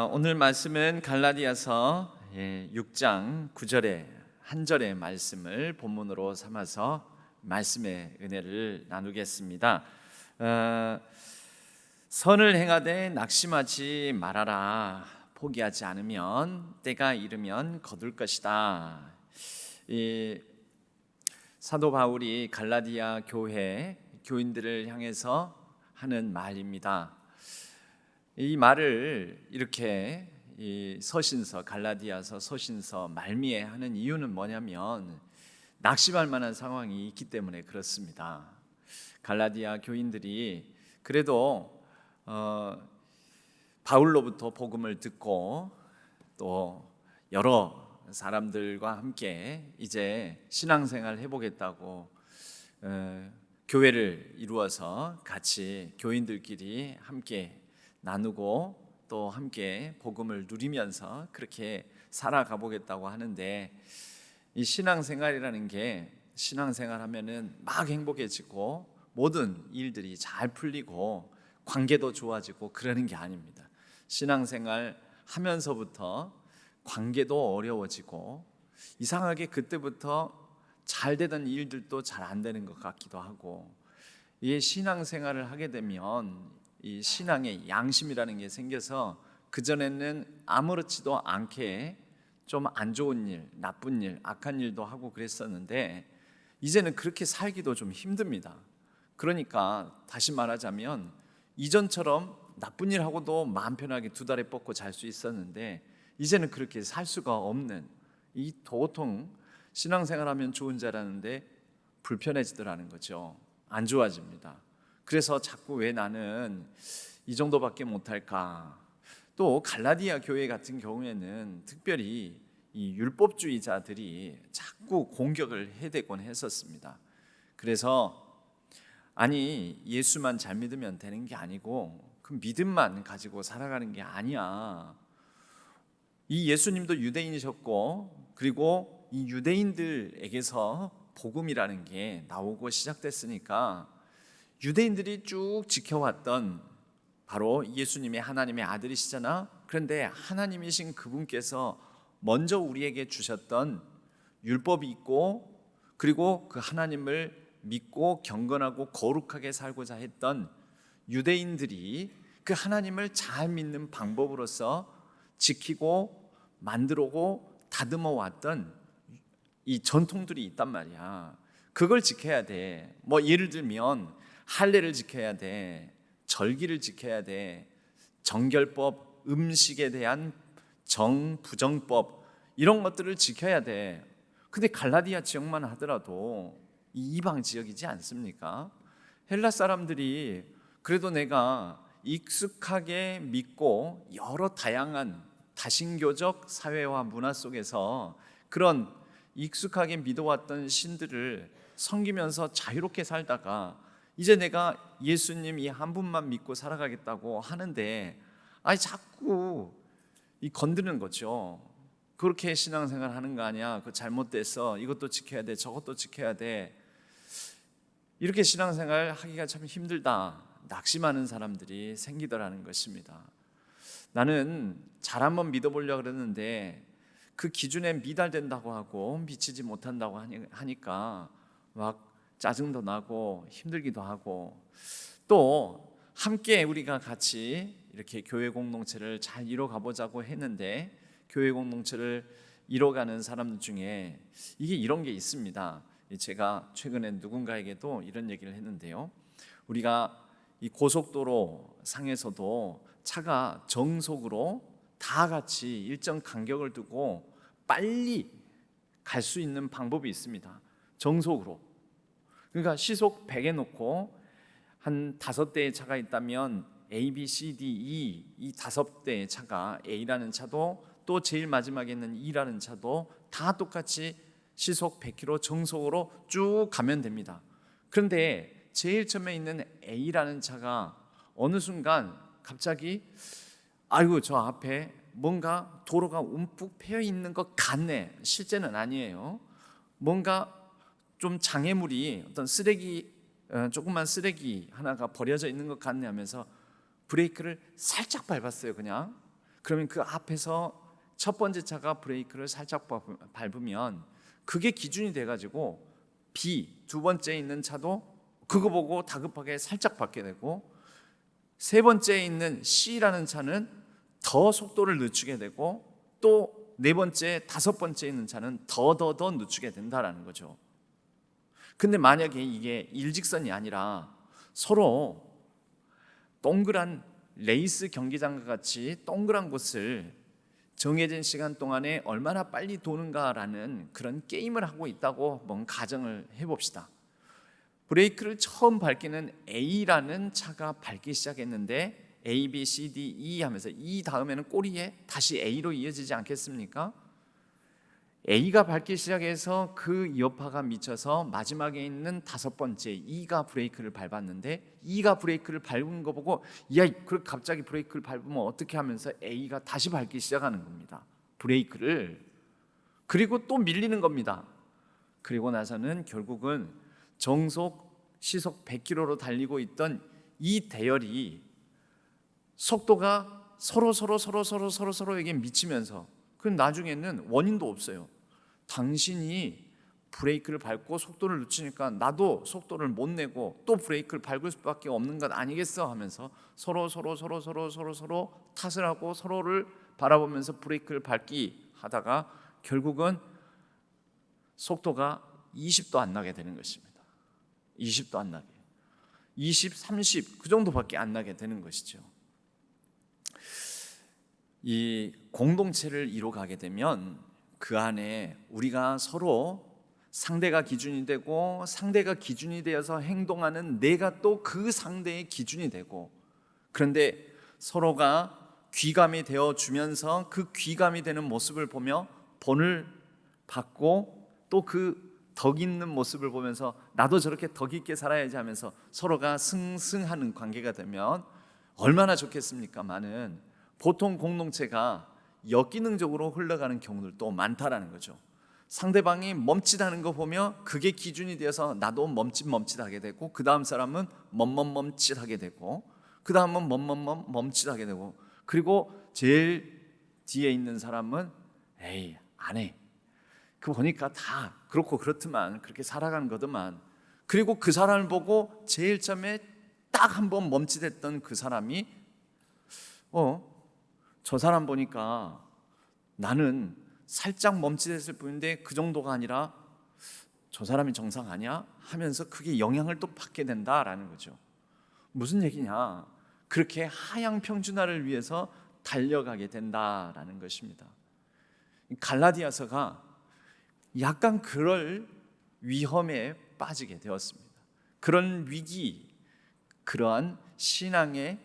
오늘 말씀은 갈라디아서 6장 9절의 한 절의 말씀을 본문으로 삼아서 말씀의 은혜를 나누겠습니다. 선을 행하되 낙심하지 말아라. 포기하지 않으면 때가 이르면 거둘 것이다. 이 사도 바울이 갈라디아 교회 교인들을 향해서 하는 말입니다. 이 말을 이렇게 이 서신서 갈라디아서 서신서 말미에 하는 이유는 뭐냐면 낙심할 만한 상황이 있기 때문에 그렇습니다. 갈라디아 교인들이 그래도 바울로부터 복음을 듣고 또 여러 사람들과 함께 이제 신앙생활 해보겠다고 교회를 이루어서 같이 교인들끼리 함께 나누고 또 함께 복음을 누리면서 그렇게 살아가 보겠다고 하는데, 이 신앙생활이라는 게 신앙생활하면은 막 행복해지고 모든 일들이 잘 풀리고 관계도 좋아지고 그러는 게 아닙니다. 신앙생활 하면서부터 관계도 어려워지고 이상하게 그때부터 잘 되던 일들도 잘 안 되는 것 같기도 하고, 이 신앙생활을 하게 되면 이 신앙의 양심이라는 게 생겨서 그전에는 아무렇지도 않게 좀 안 좋은 일, 나쁜 일, 악한 일도 하고 그랬었는데 이제는 그렇게 살기도 좀 힘듭니다. 그러니까 다시 말하자면 이전처럼 나쁜 일 하고도 마음 편하게 두 다리 뻗고 잘 수 있었는데 이제는 그렇게 살 수가 없는, 이 도통 신앙생활하면 좋은 줄 알았는데 불편해지더라는 거죠. 안 좋아집니다. 그래서 자꾸 왜 나는 이 정도밖에 못할까. 또 갈라디아 교회 같은 경우에는 특별히 이 율법주의자들이 자꾸 공격을 해대곤 했었습니다. 그래서 아니 예수만 잘 믿으면 되는 게 아니고 그 믿음만 가지고 살아가는 게 아니야. 이 예수님도 유대인이셨고 그리고 이 유대인들에게서 복음이라는 게 나오고 시작됐으니까 유대인들이 쭉 지켜왔던 바로 예수님이 하나님의 아들이시잖아. 그런데 하나님이신 그분께서 먼저 우리에게 주셨던 율법이 있고 그리고 그 하나님을 믿고 경건하고 거룩하게 살고자 했던 유대인들이 그 하나님을 잘 믿는 방법으로서 지키고 만들고 다듬어 왔던 이 전통들이 있단 말이야. 그걸 지켜야 돼. 뭐 예를 들면 할례를 지켜야 돼. 절기를 지켜야 돼. 정결법, 음식에 대한 부정법 이런 것들을 지켜야 돼. 근데 갈라디아 지역만 하더라도 이방 지역이지 않습니까? 헬라 사람들이 그래도 내가 익숙하게 믿고 여러 다양한 다신교적 사회와 문화 속에서 그런 익숙하게 믿어왔던 신들을 섬기면서 자유롭게 살다가 이제 내가 예수님 이 한 분만 믿고 살아가겠다고 하는데 아니 자꾸 이 건드는 거죠. 그렇게 신앙생활 하는 거 아니야? 그거 잘못됐어. 이것도 지켜야 돼. 저것도 지켜야 돼. 이렇게 신앙생활 하기가 참 힘들다. 낙심하는 사람들이 생기더라는 것입니다. 나는 잘 한번 믿어보려고 그랬는데 그 기준에 미달된다고 하고 미치지 못한다고 하니까 막 짜증도 나고 힘들기도 하고, 또 함께 우리가 같이 이렇게 교회 공동체를 잘 이뤄가 보자고 했는데 교회 공동체를 이뤄가는 사람들 중에 이게 이런 게 있습니다. 제가 최근에 누군가에게도 이런 얘기를 했는데요. 우리가 이 고속도로 상에서도 차가 정속으로 다 같이 일정 간격을 두고 빨리 갈 수 있는 방법이 있습니다. 정속으로. 그러니까 시속 100에 놓고 한 5대의 차가 있다면 A, B, C, D, E 이 5대의 차가 A라는 차도 또 제일 마지막에 있는 E라는 차도 다 똑같이 시속 100km 정속으로 쭉 가면 됩니다. 그런데 제일 처음에 있는 A라는 차가 어느 순간 갑자기 아이고 저 앞에 뭔가 도로가 움푹 패여 있는 것 같네. 실제는 아니에요. 뭔가 좀 장애물이 어떤 쓰레기 조그만 쓰레기 하나가 버려져 있는 것 같네 하면서 브레이크를 살짝 밟았어요. 그냥 그러면 그 앞에서 첫 번째 차가 브레이크를 살짝 밟으면 그게 기준이 돼가지고 B, 두 번째에 있는 차도 그거 보고 다급하게 살짝 밟게 되고, 세 번째에 있는 C라는 차는 더 속도를 늦추게 되고, 또 네 번째, 다섯 번째에 있는 차는 더 늦추게 된다라는 거죠. 근데 만약에 이게 일직선이 아니라 서로 동그란 레이스 경기장과 같이 동그란 곳을 정해진 시간 동안에 얼마나 빨리 도는가라는 그런 게임을 하고 있다고 한번 가정을 해봅시다. 브레이크를 처음 밟기는 A라는 차가 밟기 시작했는데 A, B, C, D, E 하면서 E 다음에는 꼬리에 다시 A로 이어지지 않겠습니까? A가 밟기 시작해서 그 여파가 미쳐서 마지막에 있는 다섯 번째 E가 브레이크를 밟았는데, E가 브레이크를 밟은 거 보고 야, 그 갑자기 브레이크를 밟으면 어떻게 하면서 A가 다시 밟기 시작하는 겁니다. 브레이크를. 그리고 또 밀리는 겁니다. 그리고 나서는 결국은 정속 시속 100km로 달리고 있던 이 대열이 속도가 서로에게 미치면서, 그 나중에는 원인도 없어요. 당신이 브레이크를 밟고 속도를 늦추니까 나도 속도를 못 내고 또 브레이크를 밟을 수밖에 없는 것 아니겠어 하면서 서로 탓을 하고 서로를 바라보면서 브레이크를 밟기 하다가 결국은 속도가 20도 안 나게 되는 것입니다. 20도 안 나게, 20, 30 그 정도밖에 안 나게 되는 것이죠. 이 공동체를 이루어가게 되면 그 안에 우리가 서로 상대가 기준이 되고, 상대가 기준이 되어서 행동하는 내가 또 그 상대의 기준이 되고, 그런데 서로가 귀감이 되어 주면서 그 귀감이 되는 모습을 보며 본을 받고, 또 그 덕 있는 모습을 보면서 나도 저렇게 덕 있게 살아야지 하면서 서로가 승승하는 관계가 되면 얼마나 좋겠습니까마는 보통 공동체가 역기능적으로 흘러가는 경우들도 많다라는 거죠. 상대방이 멈칫하는 거 보며 그게 기준이 되어서 나도 멈칫하게 되고, 그 다음 사람은 멈칫하게 되고, 그 다음은 멈칫하게 되고, 그리고 제일 뒤에 있는 사람은 에이 안 해, 그거 보니까 다 그렇고 그렇더만, 그렇게 살아가는 거더만. 그리고 그 사람을 보고 제일 처음에 딱 한 번 멈칫했던 그 사람이 저 사람 보니까 나는 살짝 멈칫했을 뿐인데 그 정도가 아니라 저 사람이 정상 아니야? 하면서 그게 영향을 또 받게 된다라는 거죠. 무슨 얘기냐? 그렇게 하향 평준화를 위해서 달려가게 된다라는 것입니다. 갈라디아서가 약간 그럴 위험에 빠지게 되었습니다. 그런 위기, 그러한 신앙의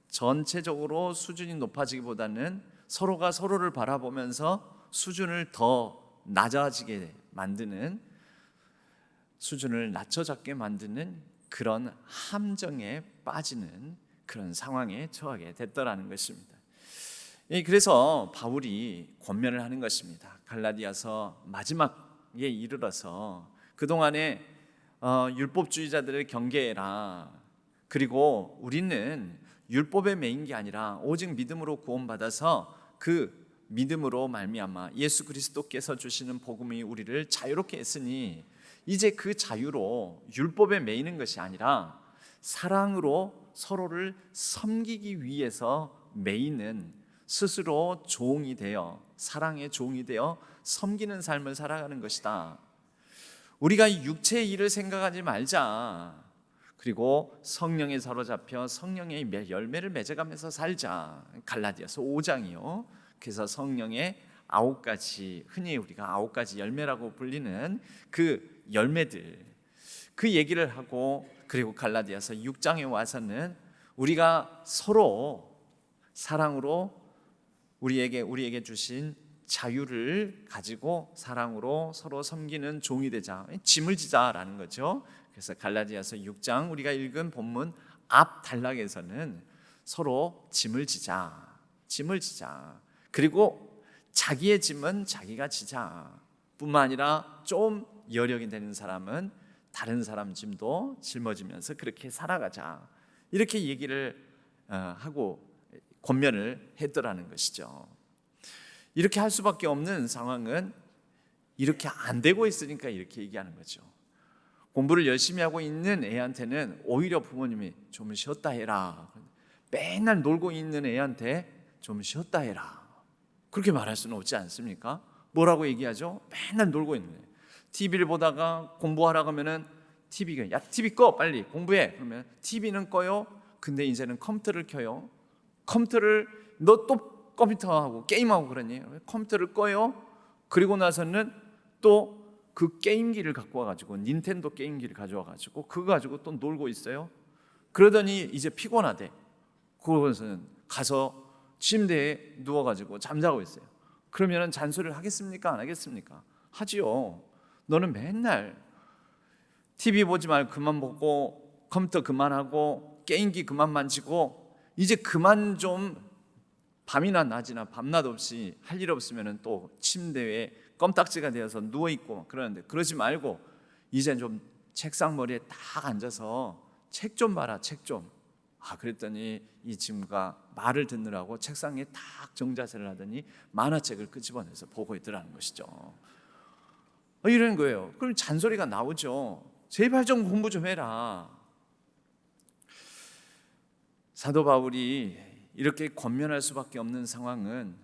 전체적으로 수준이 높아지기보다는 서로가 서로를 바라보면서 수준을 더 낮아지게 만드는, 수준을 낮춰잡게 만드는 그런 함정에 빠지는 그런 상황에 처하게 됐더라는 것입니다. 그래서 바울이 권면을 하는 것입니다. 갈라디아서 마지막에 이르러서 그동안에 율법주의자들을 경계해라. 그리고 우리는 율법에 매인 게 아니라 오직 믿음으로 구원받아서 그 믿음으로 말미암아 예수 그리스도께서 주시는 복음이 우리를 자유롭게 했으니 이제 그 자유로 율법에 매이는 것이 아니라 사랑으로 서로를 섬기기 위해서 매이는, 스스로 종이 되어 사랑의 종이 되어 섬기는 삶을 살아가는 것이다. 우리가 육체의 일을 생각하지 말자. 그리고 성령에 사로잡혀 성령의 열매를 맺어가면서 살자. 갈라디아서 5장이요. 그래서 성령의 9가지, 흔히 우리가 9가지 열매라고 불리는 그 열매들, 그 얘기를 하고, 그리고 갈라디아서 6장에 와서는 우리가 서로 사랑으로 우리에게 주신 자유를 가지고 사랑으로 서로 섬기는 종이 되자, 짐을 지자라는 거죠. 그래서 갈라디아서 6장 우리가 읽은 본문 앞 단락에서는 서로 짐을 지자. 그리고 자기의 짐은 자기가 지자. 뿐만 아니라 좀 여력이 되는 사람은 다른 사람 짐도 짊어지면서 그렇게 살아가자. 이렇게 얘기를 하고 권면을 했더라는 것이죠. 이렇게 할 수밖에 없는 상황은 이렇게 안 되고 있으니까 이렇게 얘기하는 거죠. 공부를 열심히 하고 있는 애한테는 오히려 부모님이 좀 쉬었다 해라. 맨날 놀고 있는 애한테 좀 쉬었다 해라. 그렇게 말할 수는 없지 않습니까? 뭐라고 얘기하죠? 맨날 놀고 있는 애. TV를 보다가 공부하라고 하면은 TV가 야 TV 꺼 빨리 공부해. 그러면 TV는 꺼요. 근데 이제는 컴퓨터를 켜요. 컴퓨터를 너 또 컴퓨터하고 게임하고 그러니 컴퓨터를 꺼요. 그리고 나서는 또 그 게임기를 갖고 와가지고 닌텐도 게임기를 가져와가지고 그거 가지고 또 놀고 있어요. 그러더니 이제 피곤하대. 그것은 가서 침대에 누워가지고 잠자고 있어요. 그러면은 잔소리를 하겠습니까? 안 하겠습니까? 하지요. 너는 맨날 TV 보지 말고 그만 보고 컴퓨터 그만하고 게임기 그만 만지고 이제 그만 좀 밤이나 낮이나 밤낮 없이 할 일 없으면 또 침대에 껌딱지가 되어서 누워있고 그러는데 그러지 말고 이제 좀 책상 머리에 딱 앉아서 책 좀 봐라 책 좀. 그랬더니 이 친구가 말을 듣느라고 책상에 딱 정자세를 하더니 만화책을 끄집어내서 보고 있더라는 것이죠. 이러는 거예요. 그럼 잔소리가 나오죠. 제발 좀 공부 좀 해라. 사도 바울이 이렇게 권면할 수밖에 없는 상황은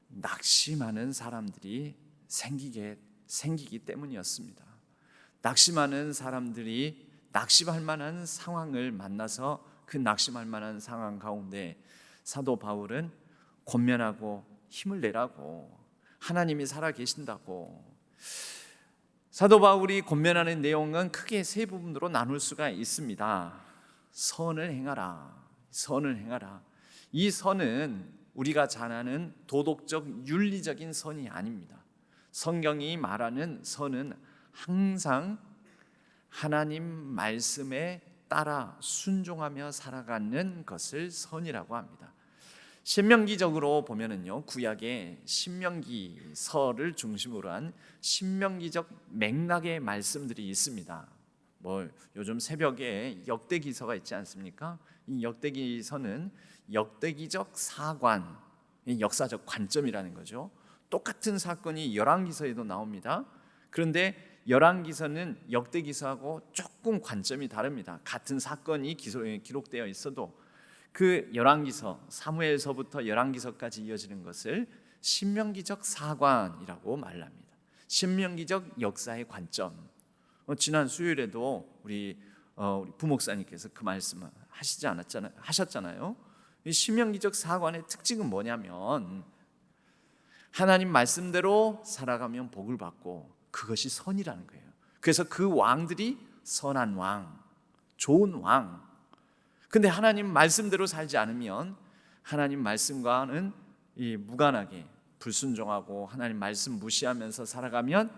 낙심하는 사람들이 생기기 때문이었습니다. 낙심하는 사람들이 낙심할 만한 상황을 만나서 그 낙심할 만한 상황 가운데 사도 바울은 권면하고 힘을 내라고, 하나님이 살아 계신다고. 사도 바울이 권면하는 내용은 크게 세 부분으로 나눌 수가 있습니다. 선을 행하라. 선을 행하라. 이 선은 우리가 잘 아는 도덕적 윤리적인 선이 아닙니다. 성경이 말하는 선은 항상 하나님 말씀에 따라 순종하며 살아가는 것을 선이라고 합니다. 신명기적으로 보면은요, 구약의 신명기서를 중심으로 한 신명기적 맥락의 말씀들이 있습니다. 요즘 새벽에 역대기서가 있지 않습니까? 이 역대기서는 역대기적 사관, 역사적 관점이라는 거죠. 똑같은 사건이 열왕기서에도 나옵니다. 그런데 열왕기서는 역대기서하고 조금 관점이 다릅니다. 같은 사건이 기록되어 있어도 그 열왕기서, 사무엘서부터 열왕기서까지 이어지는 것을 신명기적 사관이라고 말합니다. 신명기적 역사의 관점. 지난 수요일에도 우리 부목사님께서 그 말씀을 하셨잖아요. 이 신명기적 사관의 특징은 뭐냐면 하나님 말씀대로 살아가면 복을 받고 그것이 선이라는 거예요. 그래서 그 왕들이 선한 왕, 좋은 왕. 근데 하나님 말씀대로 살지 않으면 하나님 말씀과는 무관하게 불순종하고 하나님 말씀 무시하면서 살아가면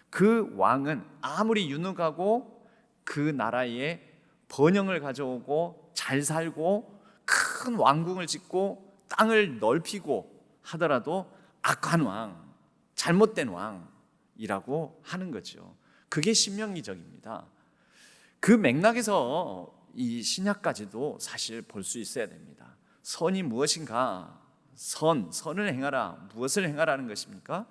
그 왕은 아무리 유능하고 그 나라에 번영을 가져오고 잘 살고 큰 왕궁을 짓고 땅을 넓히고 하더라도 악한 왕, 잘못된 왕이라고 하는 거죠. 그게 신명기적입니다. 그 맥락에서 이 신약까지도 사실 볼 수 있어야 됩니다. 선이 무엇인가? 선을 행하라. 무엇을 행하라는 것입니까?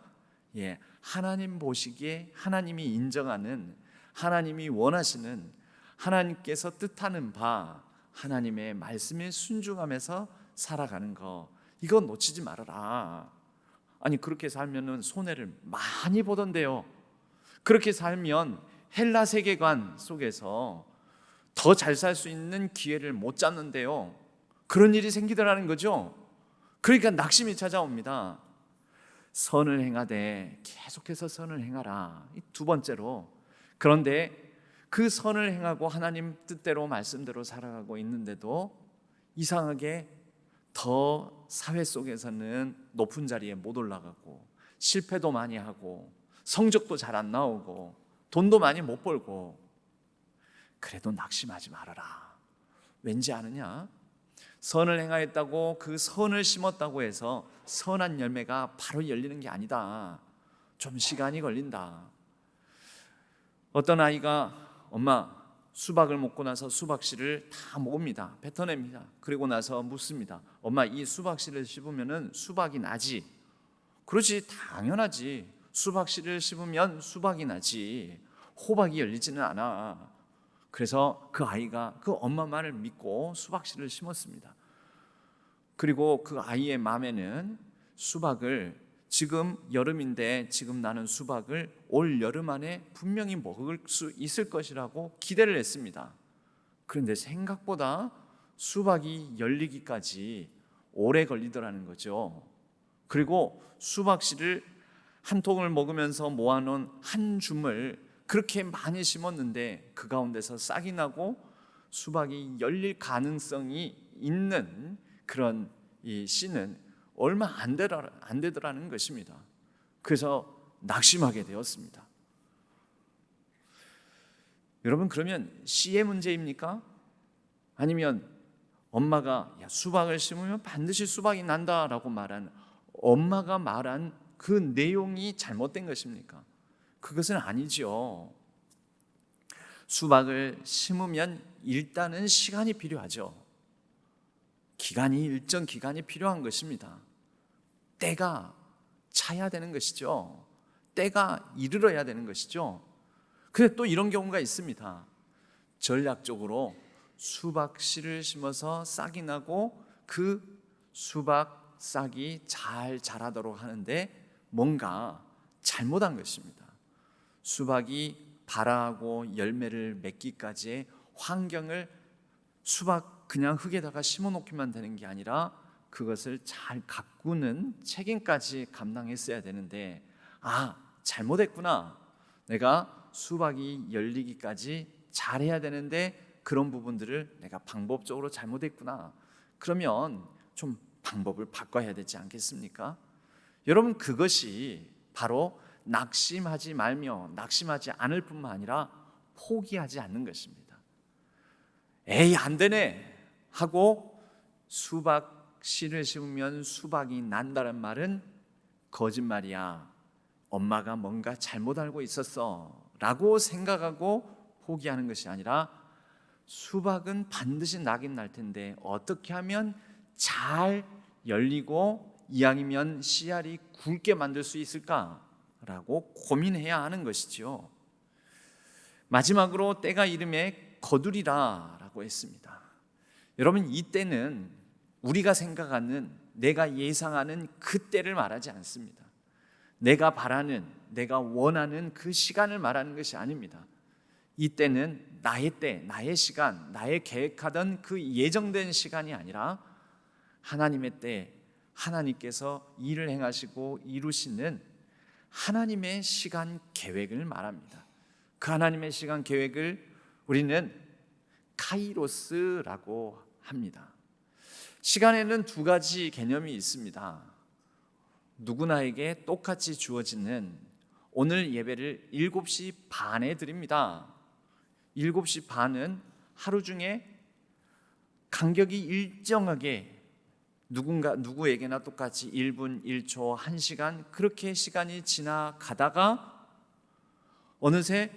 하나님 보시기에 하나님이 인정하는, 하나님이 원하시는, 하나님께서 뜻하는 바 하나님의 말씀에 순종하면서 살아가는 거, 이거 놓치지 말아라. 아니 그렇게 살면은 손해를 많이 보던데요. 그렇게 살면 헬라 세계관 속에서 더 잘 살 수 있는 기회를 못 잡는데요. 그런 일이 생기더라는 거죠. 그러니까 낙심이 찾아옵니다. 선을 행하되 계속해서 선을 행하라. 두 번째로, 그런데 그 선을 행하고 하나님 뜻대로 말씀대로 살아가고 있는데도 이상하게 더 사회 속에서는 높은 자리에 못 올라가고 실패도 많이 하고 성적도 잘 안 나오고 돈도 많이 못 벌고, 그래도 낙심하지 말아라. 왠지 아느냐? 선을 행하였다고 그 선을 심었다고 해서 선한 열매가 바로 열리는 게 아니다. 좀 시간이 걸린다. 어떤 아이가 엄마 수박을 먹고 나서 수박씨를 다 먹습니다. 뱉어냅니다. 그리고 나서 묻습니다. 엄마, 이 수박씨를 씹으면 수박이 나지? 그렇지, 당연하지. 수박씨를 씹으면 수박이 나지. 호박이 열리지는 않아. 그래서 그 아이가 그 엄마 말을 믿고 수박씨를 심었습니다. 그리고 그 아이의 마음에는 수박을, 지금 여름인데 지금 나는 수박을 올 여름 안에 분명히 먹을 수 있을 것이라고 기대를 했습니다. 그런데 생각보다 수박이 열리기까지 오래 걸리더라는 거죠. 그리고 수박씨를 한 통을 먹으면서 모아놓은 한 줌을 그렇게 많이 심었는데 그 가운데서 싹이 나고 수박이 열릴 가능성이 있는 그런 이 씨는 얼마 안 되더라는 것입니다. 그래서 낙심하게 되었습니다. 여러분, 그러면 씨의 문제입니까? 아니면 엄마가 수박을 심으면 반드시 수박이 난다라고 말한 엄마가 말한 그 내용이 잘못된 것입니까? 그것은 아니죠. 수박을 심으면 일단은 시간이 필요하죠. 일정 기간이 필요한 것입니다. 때가 차야 되는 것이죠. 때가 이르러야 되는 것이죠. 근데 또 이런 경우가 있습니다. 전략적으로 수박씨를 심어서 싹이 나고 그 수박 싹이 잘 자라도록 하는데 뭔가 잘못한 것입니다. 수박이 발아하고 열매를 맺기까지의 환경을 수박 그냥 흙에다가 심어놓기만 되는 게 아니라 그것을 잘 가꾸는 책임까지 감당했어야 되는데, 잘못했구나. 내가 수박이 열리기까지 잘해야 되는데 그런 부분들을 내가 방법적으로 잘못했구나. 그러면 좀 방법을 바꿔야 되지 않겠습니까? 여러분, 그것이 바로 낙심하지 말며 낙심하지 않을 뿐만 아니라 포기하지 않는 것입니다. 에이, 안 되네 하고 수박 씨를 심으면 수박이 난다는 말은 거짓말이야. 엄마가 뭔가 잘못 알고 있었어 라고 생각하고 포기하는 것이 아니라 수박은 반드시 나긴 날 텐데 어떻게 하면 잘 열리고 이왕이면 씨알이 굵게 만들 수 있을까라고 고민해야 하는 것이죠. 마지막으로 때가 이름에 거두리라 라고 했습니다. 여러분, 이 때는 우리가 생각하는, 내가 예상하는 그 때를 말하지 않습니다. 내가 바라는, 내가 원하는 그 시간을 말하는 것이 아닙니다. 이 때는 나의 때, 나의 시간, 나의 계획하던 그 예정된 시간이 아니라 하나님의 때, 하나님께서 일을 행하시고 이루시는 하나님의 시간 계획을 말합니다. 그 하나님의 시간 계획을 우리는 카이로스라고 합니다. 시간에는 두 가지 개념이 있습니다. 누구나에게 똑같이 주어지는, 오늘 예배를 7시 반에 드립니다. 7시 반은 하루 중에 간격이 일정하게 누구에게나 똑같이 1분, 1초, 1시간 그렇게 시간이 지나가다가 어느새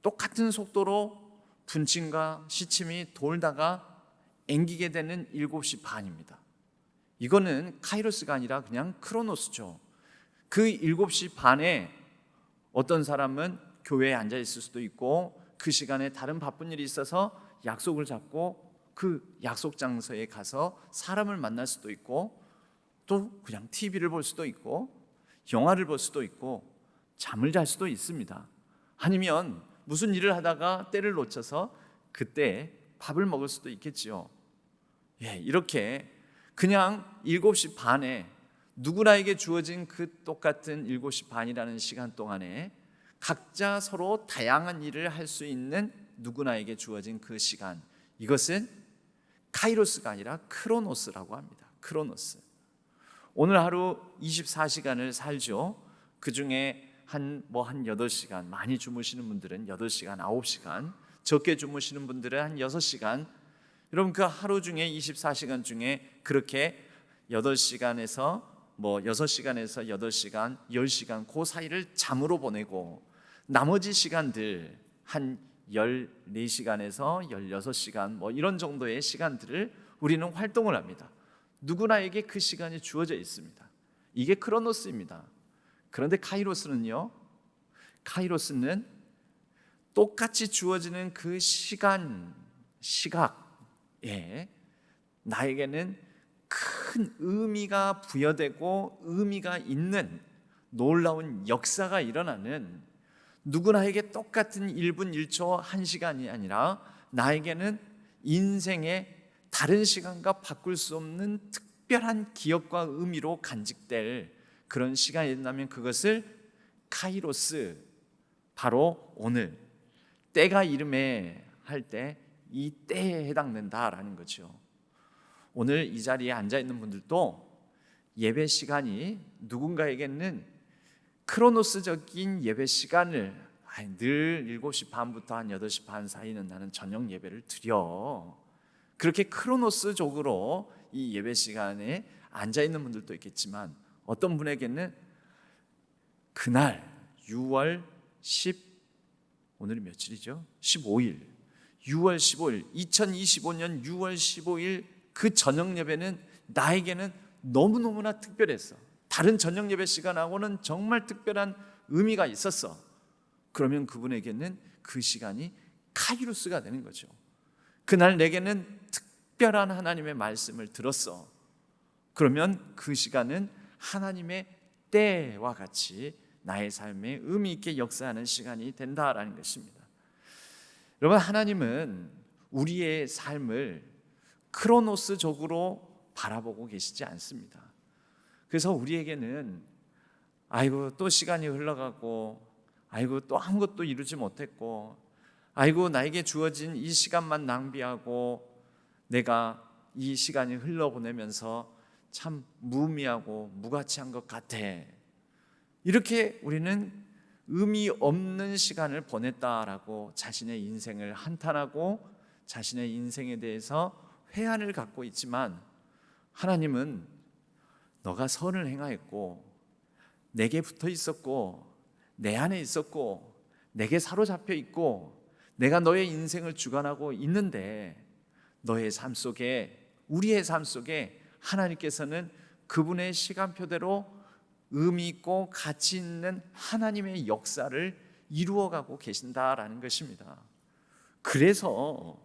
똑같은 속도로 분침과 시침이 돌다가 앵기게 되는 7시 반입니다. 이거는 카이로스가 아니라 그냥 크로노스죠. 그 7시 반에 어떤 사람은 교회에 앉아 있을 수도 있고 그 시간에 다른 바쁜 일이 있어서 약속을 잡고 그 약속 장소에 가서 사람을 만날 수도 있고 또 그냥 TV를 볼 수도 있고 영화를 볼 수도 있고 잠을 잘 수도 있습니다. 아니면 무슨 일을 하다가 때를 놓쳐서 그때 밥을 먹을 수도 있겠지요. 이렇게 그냥 7시 반에 누구나에게 주어진 그 똑같은 7시 반이라는 시간 동안에 각자 서로 다양한 일을 할 수 있는 누구나에게 주어진 그 시간, 이것은 카이로스가 아니라 크로노스라고 합니다. 크로노스. 오늘 하루 24시간을 살죠. 그 중에 한 8시간, 많이 주무시는 분들은 8시간, 9시간, 적게 주무시는 분들은 한 6시간. 여러분, 그 하루 중에 24시간 중에 그렇게 8시간에서 6시간에서 8시간, 10시간 그 사이를 잠으로 보내고 나머지 시간들 한 14시간에서 16시간 뭐 이런 정도의 시간들을 우리는 활동을 합니다. 누구나에게 그 시간이 주어져 있습니다. 이게 크로노스입니다. 그런데 카이로스는요, 카이로스는 똑같이 주어지는 그 시간, 시각에 나에게는 큰 의미가 부여되고 의미가 있는 놀라운 역사가 일어나는, 누구나에게 똑같은 1분 1초 1시간이 아니라 나에게는 인생의 다른 시간과 바꿀 수 없는 특별한 기억과 의미로 간직될 그런 시간이 된다면 그것을 카이로스, 바로 오늘 때가 이름에 할 때 이 때에 해당된다라는 거죠. 오늘 이 자리에 앉아 있는 분들도 예배 시간이 누군가에게는 크로노스적인 예배 시간을, 늘 7시 반부터 한 8시 반 사이는 나는 저녁 예배를 드려, 그렇게 크로노스적으로 이 예배 시간에 앉아 있는 분들도 있겠지만, 어떤 분에게는 그날 6월 10, 오늘이 며칠이죠? 15일, 6월 15일, 2025년 6월 15일 그 저녁 예배는 나에게는 너무너무나 특별했어. 다른 저녁 예배 시간하고는 정말 특별한 의미가 있었어. 그러면 그분에게는 그 시간이 카이로스가 되는 거죠. 그날 내게는 특별한 하나님의 말씀을 들었어. 그러면 그 시간은 하나님의 때와 같이 나의 삶에 의미 있게 역사하는 시간이 된다라는 것입니다. 여러분, 하나님은 우리의 삶을 크로노스적으로 바라보고 계시지 않습니다. 그래서 우리에게는 아이고 또 시간이 흘러가고, 아이고 또 아무것도 이루지 못했고, 아이고 나에게 주어진 이 시간만 낭비하고 내가 이 시간이 흘러보내면서 참 무의미하고 무가치한 것 같아, 이렇게 우리는 의미 없는 시간을 보냈다라고 자신의 인생을 한탄하고 자신의 인생에 대해서 회한을 갖고 있지만, 하나님은 너가 선을 행하였고 내게 붙어 있었고 내 안에 있었고 내게 사로잡혀 있고 내가 너의 인생을 주관하고 있는데, 너의 삶 속에, 우리의 삶 속에 하나님께서는 그분의 시간표대로 의미 있고 가치 있는 하나님의 역사를 이루어가고 계신다라는 것입니다. 그래서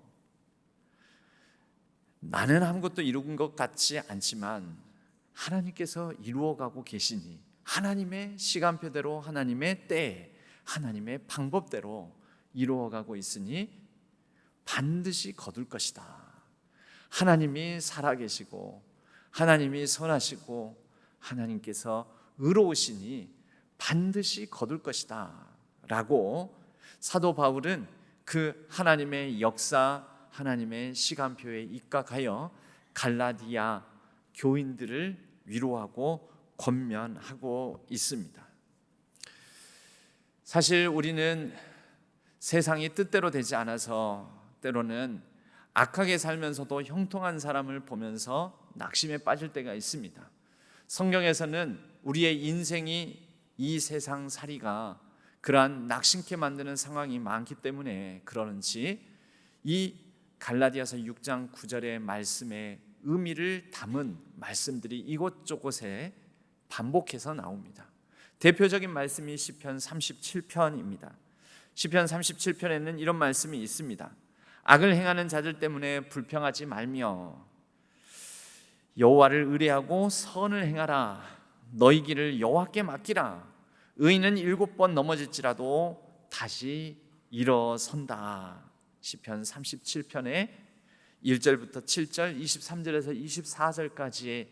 나는 아무것도 이룬 것 같지 않지만 하나님께서 이루어가고 계시니, 하나님의 시간표대로, 하나님의 때에, 하나님의 방법대로 이루어가고 있으니 반드시 거둘 것이다. 하나님이 살아계시고 하나님이 선하시고 하나님께서 의로우시니 반드시 거둘 것이다 라고 사도 바울은 그 하나님의 역사, 하나님의 시간표에 입각하여 갈라디아 교인들을 위로하고 권면하고 있습니다. 사실 우리는 세상이 뜻대로 되지 않아서 때로는 악하게 살면서도 형통한 사람을 보면서 낙심에 빠질 때가 있습니다. 성경에서는 우리의 인생이, 이 세상 살이가 그러한 낙심케 만드는 상황이 많기 때문에 그러는지 이 갈라디아서 6장 9절의 말씀의 의미를 담은 말씀들이 이곳저곳에 반복해서 나옵니다. 대표적인 말씀이 시편 37편입니다. 시편 37편에는 이런 말씀이 있습니다. 악을 행하는 자들 때문에 불평하지 말며 여호와를 의뢰하고 선을 행하라. 너희 길을 여호와께 맡기라. 의인은 7번 넘어질지라도 다시 일어선다. 시편 37편에 1절부터 7절, 23절에서 24절까지의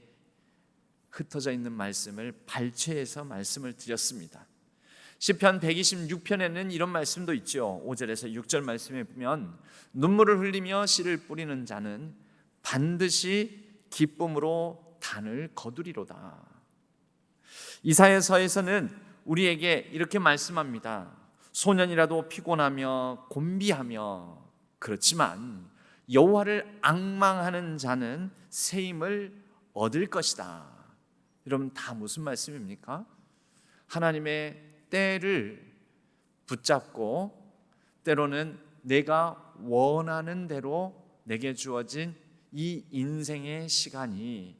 흩어져 있는 말씀을 발췌해서 말씀을 드렸습니다. 시편 126편에는 이런 말씀도 있죠. 5절에서 6절 말씀에 보면 눈물을 흘리며 씨를 뿌리는 자는 반드시 기쁨으로 단을 거두리로다. 이사야서에서는 우리에게 이렇게 말씀합니다. 소년이라도 피곤하며 곤비하며, 그렇지만 여호와를 앙망하는 자는 새 힘을 얻을 것이다. 여러분, 다 무슨 말씀입니까? 하나님의 때를 붙잡고 때로는 내가 원하는 대로 내게 주어진 이 인생의 시간이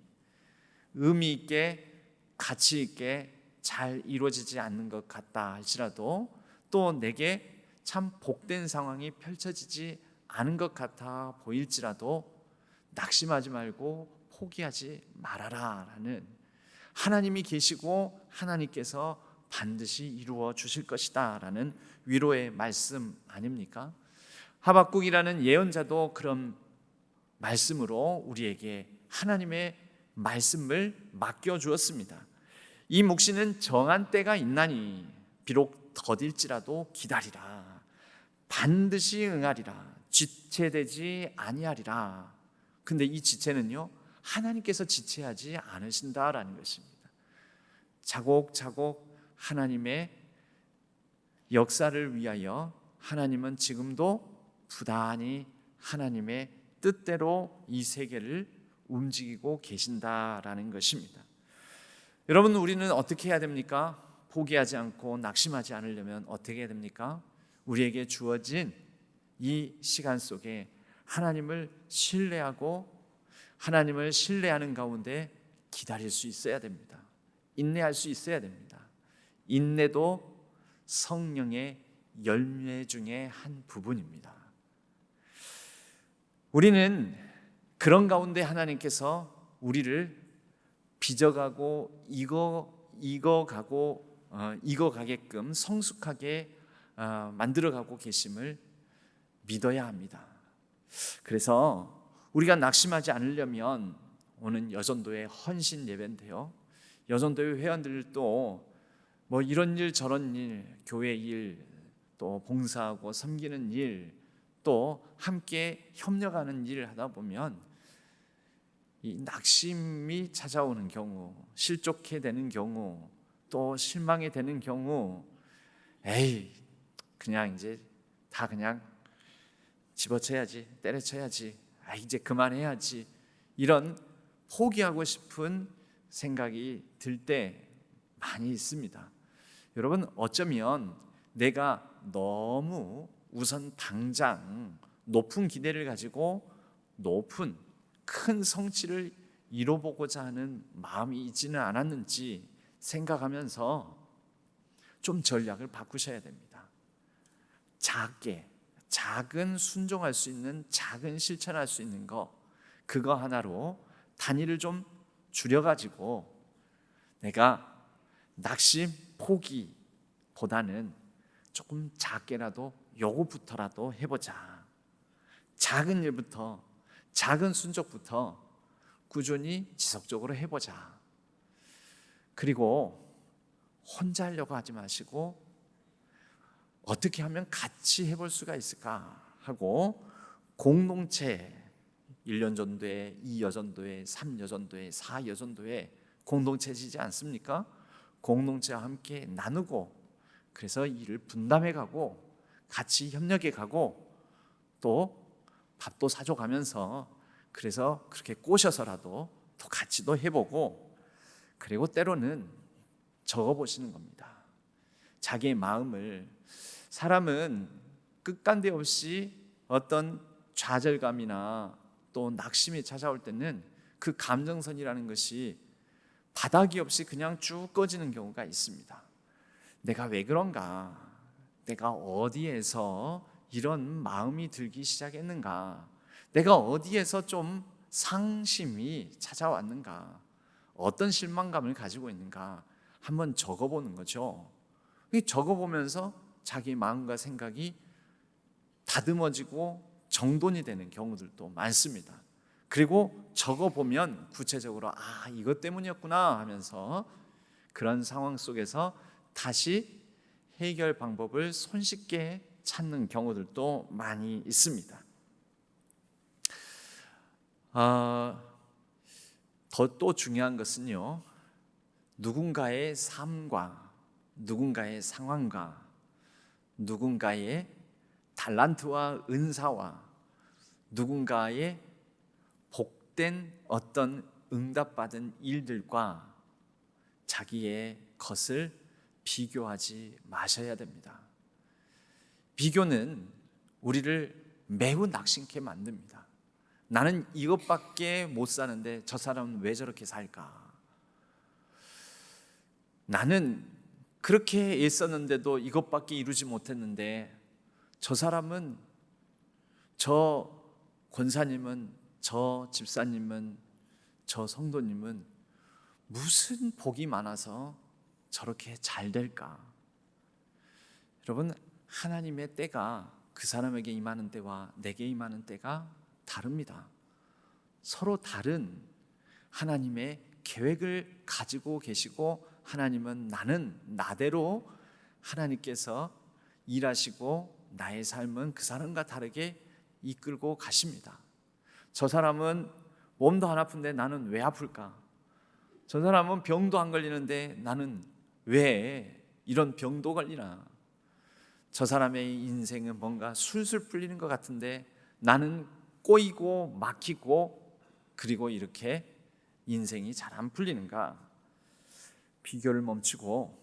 의미 있게 가치 있게 잘 이루어지지 않는 것 같다 할지라도, 또 내게 참 복된 상황이 펼쳐지지 않은 것 같아 보일지라도 낙심하지 말고 포기하지 말아라 라는, 하나님이 계시고 하나님께서 반드시 이루어 주실 것이다 라는 위로의 말씀 아닙니까? 하박국이라는 예언자도 그런 말씀으로 우리에게 하나님의 말씀을 맡겨 주었습니다. 이 묵시는 정한 때가 있나니 비록 더딜지라도 기다리라. 반드시 응하리라. 지체되지 아니하리라. 근데 이 지체는요, 하나님께서 지체하지 않으신다라는 것입니다. 차곡차곡 하나님의 역사를 위하여 하나님은 지금도 부단히 하나님의 뜻대로 이 세계를 움직이고 계신다라는 것입니다. 여러분, 우리는 어떻게 해야 됩니까? 포기하지 않고 낙심하지 않으려면 어떻게 해야 됩니까? 우리에게 주어진 이 시간 속에 하나님을 신뢰하고 하나님을 신뢰하는 가운데 기다릴 수 있어야 됩니다. 인내할 수 있어야 됩니다. 인내도 성령의 열매 중에 한 부분입니다. 우리는 그런 가운데 하나님께서 우리를 빚어가고 익어가게끔 성숙하게 만들어가고 계심을 믿어야 합니다. 그래서 우리가 낙심하지 않으려면 오늘 여전도의 헌신 예배인데요, 여전도의 회원들도 뭐 이런 일 저런 일, 교회 일, 또 봉사하고 섬기는 일, 또 함께 협력하는 일을 하다 보면 이 낙심이 찾아오는 경우, 실족해 되는 경우, 또 실망이 되는 경우, 에이 그냥 이제 다 그냥 집어쳐야지, 때려쳐야지, 이제 그만해야지, 이런 포기하고 싶은 생각이 들 때 많이 있습니다. 여러분, 어쩌면 내가 너무 우선 당장 높은 기대를 가지고 높은 큰 성취를 이뤄보고자 하는 마음이 있지는 않았는지 생각하면서 좀 전략을 바꾸셔야 됩니다. 작은 순종할 수 있는, 작은 실천할 수 있는 거, 그거 하나로 단위를 좀 줄여가지고 내가 낙심, 포기보다는 조금 작게라도 요거부터라도 해보자. 작은 일부터, 작은 순종부터 꾸준히 지속적으로 해보자. 그리고 혼자 하려고 하지 마시고 어떻게 하면 같이 해볼 수가 있을까 하고 공동체, 1년 전도회, 2여전도회, 3여전도회, 4여전도회 공동체지지 않습니까? 공동체와 함께 나누고, 그래서 일을 분담해 가고 같이 협력해 가고, 또 밥도 사줘 가면서, 그래서 그렇게 꼬셔서라도 또 같이도 해보고, 그리고 때로는 적어보시는 겁니다. 자기의 마음을. 사람은 끝간데 없이 어떤 좌절감이나 또 낙심이 찾아올 때는 그 감정선이라는 것이 바닥이 없이 그냥 쭉 꺼지는 경우가 있습니다. 내가 왜 그런가? 내가 어디에서 이런 마음이 들기 시작했는가? 내가 어디에서 좀 상심이 찾아왔는가? 어떤 실망감을 가지고 있는가? 한번 적어보는 거죠. 적어보면서 자기 마음과 생각이 다듬어지고 정돈이 되는 경우들도 많습니다. 그리고 적어보면 구체적으로 이것 때문이었구나 하면서 그런 상황 속에서 다시 해결 방법을 손쉽게 찾는 경우들도 많이 있습니다. 또 중요한 것은요, 누군가의 삶과 누군가의 상황과 누군가의 달란트와 은사와 누군가의 복된 어떤 응답받은 일들과 자기의 것을 비교하지 마셔야 됩니다. 비교는 우리를 매우 낙심케 만듭니다. 나는 이것밖에 못 사는데 저 사람은 왜 저렇게 살까? 나는 그렇게 애썼는데도 이것밖에 이루지 못했는데 저 사람은, 저 권사님은, 저 집사님은, 저 성도님은 무슨 복이 많아서 저렇게 잘 될까? 여러분, 하나님의 때가 그 사람에게 임하는 때와 내게 임하는 때가 다릅니다. 서로 다른 하나님의 계획을 가지고 계시고, 하나님은 나는 나대로 하나님께서 일하시고 나의 삶은 그 사람과 다르게 이끌고 가십니다. 저 사람은 몸도 안 아픈데 나는 왜 아플까? 저 사람은 병도 안 걸리는데 나는 왜 이런 병도 걸리나? 저 사람의 인생은 뭔가 술술 풀리는 것 같은데 나는 꼬이고 막히고, 그리고 이렇게 인생이 잘 안 풀리는가? 비교를 멈추고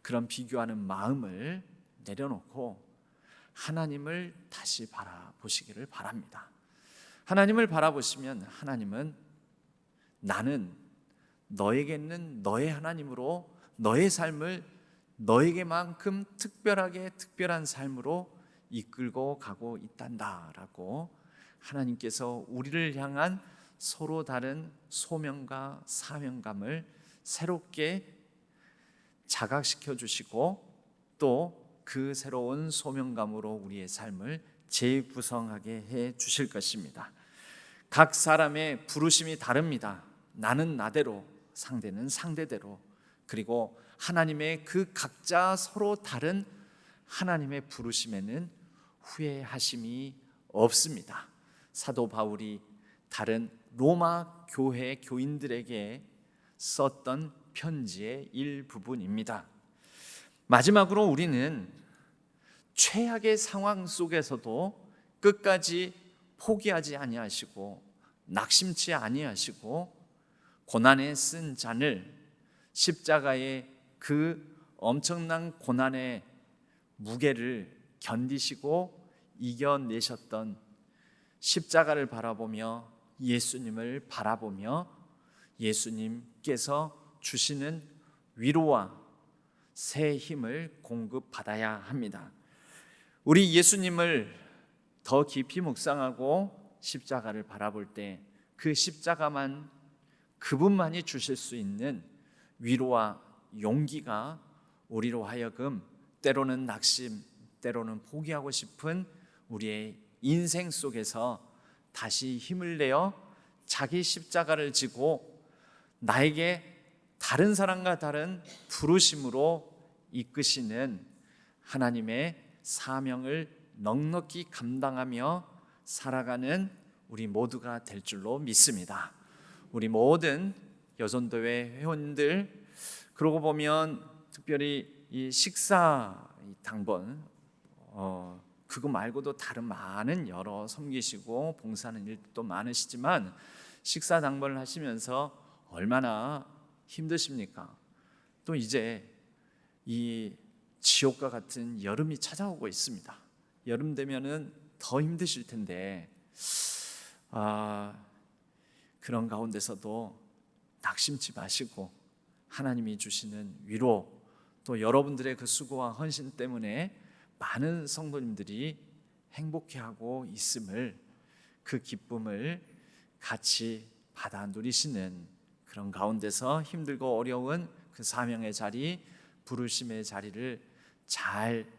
그런 비교하는 마음을 내려놓고 하나님을 다시 바라보시기를 바랍니다. 하나님을 바라보시면 하나님은 나는 너에게는 너의 하나님으로 너의 삶을 너에게만큼 특별하게 특별한 삶으로 이끌고 가고 있단다라고 하나님께서 우리를 향한 서로 다른 소명과 사명감을 새롭게 자각시켜 주시고 또 그 새로운 소명감으로 우리의 삶을 재구성하게 해 주실 것입니다. 각 사람의 부르심이 다릅니다. 나는 나대로, 상대는 상대대로. 그리고 하나님의 그 각자 서로 다른 하나님의 부르심에는 후회하심이 없습니다. 사도 바울이 다른 로마 교회 교인들에게 썼던 편지의 일부분입니다. 마지막으로 우리는 최악의 상황 속에서도 끝까지 포기하지 아니하시고 낙심치 아니하시고 고난에 쓴 잔을, 십자가의 그 엄청난 고난의 무게를 견디시고 이겨내셨던 십자가를 바라보며 예수님을 바라보며 예수님께서 주시는 위로와 새 힘을 공급받아야 합니다. 우리 예수님을 더 깊이 묵상하고 십자가를 바라볼 때 그 십자가만, 그분만이 주실 수 있는 위로와 용기가 우리로 하여금 때로는 낙심, 때로는 포기하고 싶은 우리의 인생 속에서 다시 힘을 내어 자기 십자가를 지고 나에게 다른 사람과 다른 부르심으로 이끄시는 하나님의 사명을 넉넉히 감당하며 살아가는 우리 모두가 될 줄로 믿습니다. 우리 모든 여전도회 회원들, 그러고 보면 특별히 이 식사 당번 그거 말고도 다른 많은 여러 섬기시고 봉사하는 일도 많으시지만 식사 당번을 하시면서 얼마나 힘드십니까? 또 이제 이 지옥과 같은 여름이 찾아오고 있습니다. 여름 되면은 더 힘드실 텐데 그런 가운데서도 낙심치 마시고 하나님이 주시는 위로, 또 여러분들의 그 수고와 헌신 때문에 많은 성도님들이 행복해하고 있음을, 그 기쁨을 같이 받아 누리시는 그런 가운데서 힘들고 어려운 그 사명의 자리, 부르심의 자리를 잘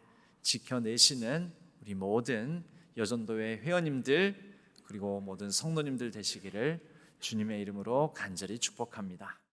지켜내시는 우리 모든 여전도회 회원님들, 그리고 모든 성도님들 되시기를 주님의 이름으로 간절히 축복합니다.